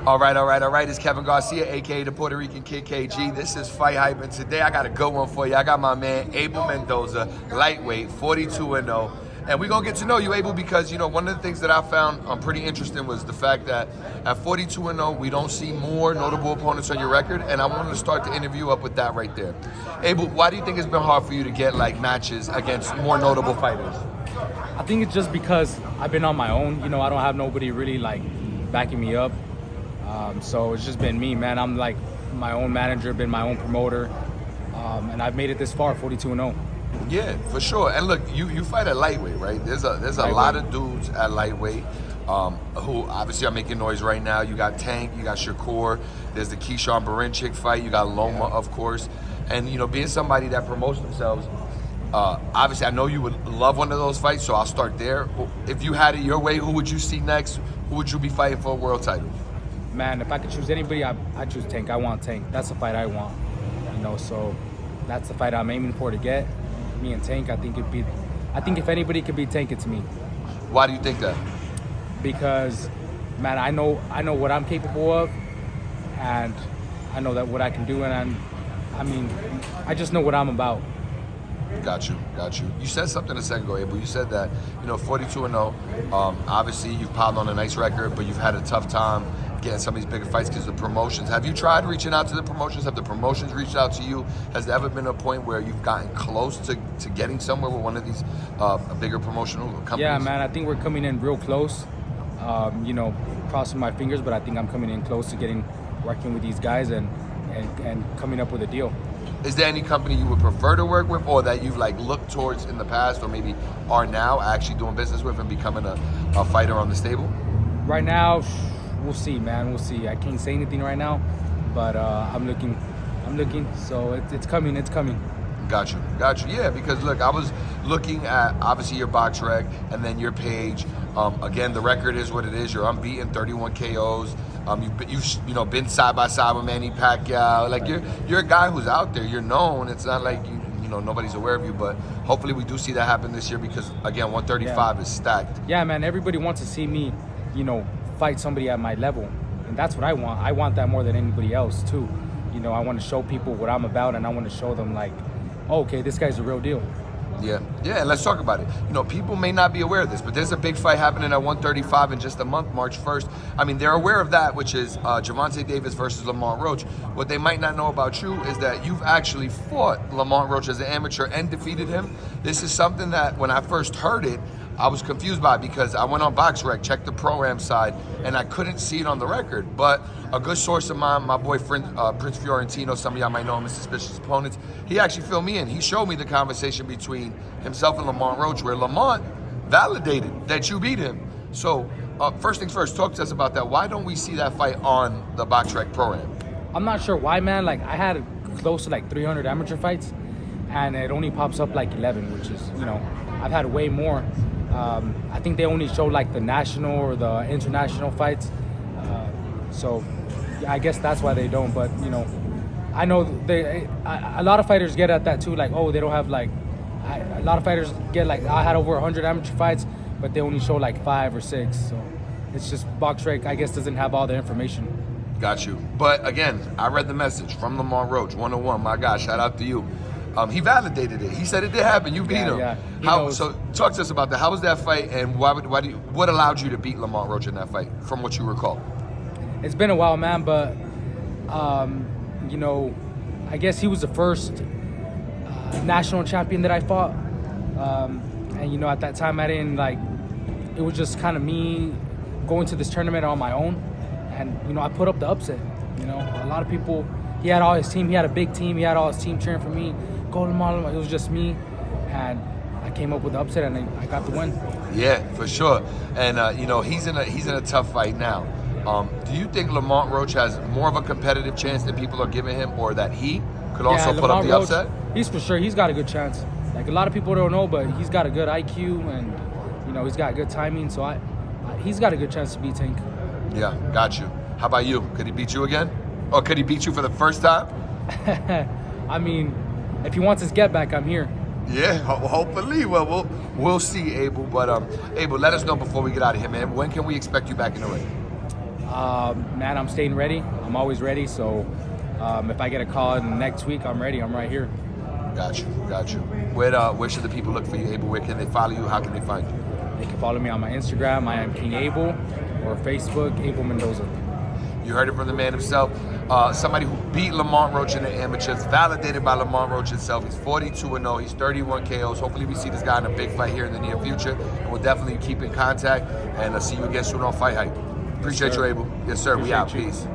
All right. It's Kevin Garcia, a.k.a. the Puerto Rican Kid KG. This is FightHype, and today I got a good one for you. I got my man, Abel Mendoza, lightweight, 42-0. And we're going to get to know you, Abel, because, you know, one of the things that I found pretty interesting was the fact that at 42-0, we don't see more notable opponents on your record, and I wanted to start the interview up with that right there. Abel, why do you think it's been hard for you to get, like, matches against more notable fighters? I think it's just because I've been on my own. You know, I don't have nobody really, like, backing me up. So it's just been me, man. I'm like my own manager, been my own promoter, and I've made it this far, 42-0. Yeah, for sure. And look, you fight at lightweight, right? There's a lot of dudes at lightweight who obviously are making noise right now. You got Tank, you got Shakur, there's the Keyshawn Barinchik fight, you got Loma, of course. And, you know, being somebody that promotes themselves, obviously I know you would love one of those fights, so I'll start there. If you had it your way, who would you see next? Who would you be fighting for a world title? Man, if I could choose anybody, I choose Tank. I want Tank. That's the fight I want. You know, so that's the fight I'm aiming for to get. Me and Tank, I think if anybody could beat Tank, it's me. Why do you think that? Because, man, I know what I'm capable of, and I know that what I can do, and I just know what I'm about. Got you. You said something a second ago, Abel. You said that, you know, 42-0. Obviously, you've piled on a nice record, but you've had a tough time getting some of these bigger fights because of the promotions. Have you tried reaching out to the promotions? Have the promotions reached out to you? Has there ever been a point where you've gotten close to getting somewhere with one of these bigger promotional companies? Yeah, man, I think we're coming in real close. You know, crossing my fingers, but I think I'm coming in close to working with these guys and coming up with a deal. Is there any company you would prefer to work with, or that you've like looked towards in the past, or maybe are now actually doing business with and becoming a fighter on the stable? Right now, we'll see, man. We'll see. I can't say anything right now, but I'm looking. So it's coming. Got you. Yeah, because look, I was looking at obviously your box rec and then your page. Again, the record is what it is. You're unbeaten, 31 KOs. You've been side by side with Manny Pacquiao. Like you're a guy who's out there. You're known. It's not like you know nobody's aware of you. But hopefully we do see that happen this year because again, 135 is stacked. Yeah, man. Everybody wants to see me, you know, fight somebody at my level, and that's what I want. I want that more than anybody else too. You know, I want to show people what I'm about, and I want to show them like, oh, okay, this guy's the real deal. Yeah, and let's talk about it. You know, people may not be aware of this, but there's a big fight happening at 135 in just a month, March 1st. I mean, they're aware of that, which is Gervonta Davis versus Lamont Roach. What they might not know about you is that you've actually fought Lamont Roach as an amateur and defeated him. This is something that when I first heard it, I was confused by it because I went on BoxRec, checked the pro-am side, and I couldn't see it on the record. But a good source of mine, my boyfriend, Prince Fiorentino, some of y'all might know him as Suspicious Opponents, he actually filled me in. He showed me the conversation between himself and Lamont Roach, where Lamont validated that you beat him. So, first things first, talk to us about that. Why don't we see that fight on the BoxRec pro-am? I'm not sure why, man. Like, I had close to like 300 amateur fights, and it only pops up like 11, which is, you know, I've had way more. I think they only show like the national or the international fights. So I guess that's why they don't. But, you know, I know a lot of fighters get at that too. Like, oh, they don't have like, a lot of fighters get like, I had over 100 amateur fights, but they only show like 5 or 6. So it's just BoxRec, I guess, doesn't have all the information. Got you. But again, I read the message from Lamont Roach, 101. My God, shout out to you. He validated it. He said it did happen. You beat him. Yeah. So talk to us about that. How was that fight, and what allowed you to beat Lamont Roach in that fight, from what you recall? It's been a while, man, but you know, I guess he was the first national champion that I fought, and you know, at that time I didn't like. It was just kind of me going to this tournament on my own, and you know, I put up the upset. You know, a lot of people. He had all his team. He had a big team. He had all his team cheering for me. Go Lamont. It was just me, and I came up with the upset, and I got the win. Yeah, for sure. And you know, he's in a tough fight now. Do you think Lamont Roach has more of a competitive chance than people are giving him, or that he could also put up the Roach, upset? He's for sure. He's got a good chance. Like a lot of people don't know, but he's got a good IQ, and you know, he's got good timing. So he's got a good chance to beat Tank. Yeah, got you. How about you? Could he beat you again? Or could he beat you for the first time? I mean, if he wants his get back, I'm here. Yeah, hopefully. Well, we'll see, Abel. But Abel, let us know before we get out of here, man. When can we expect you back in the ring? Man, I'm staying ready. I'm always ready. So if I get a call next week, I'm ready. I'm right here. Got you. Where should the people look for you, Abel? Where can they follow you? How can they find you? They can follow me on my Instagram. I am King Abel, or Facebook, Abel Mendoza. You heard it from the man himself. Somebody who beat Lamont Roach in the amateurs, validated by Lamont Roach himself. He's 42-0. He's 31 KOs. Hopefully we see this guy in a big fight here in the near future. And we'll definitely keep in contact. And see you again soon on Fight Hype. Appreciate you, Abel. Yes, sir. We out. Peace.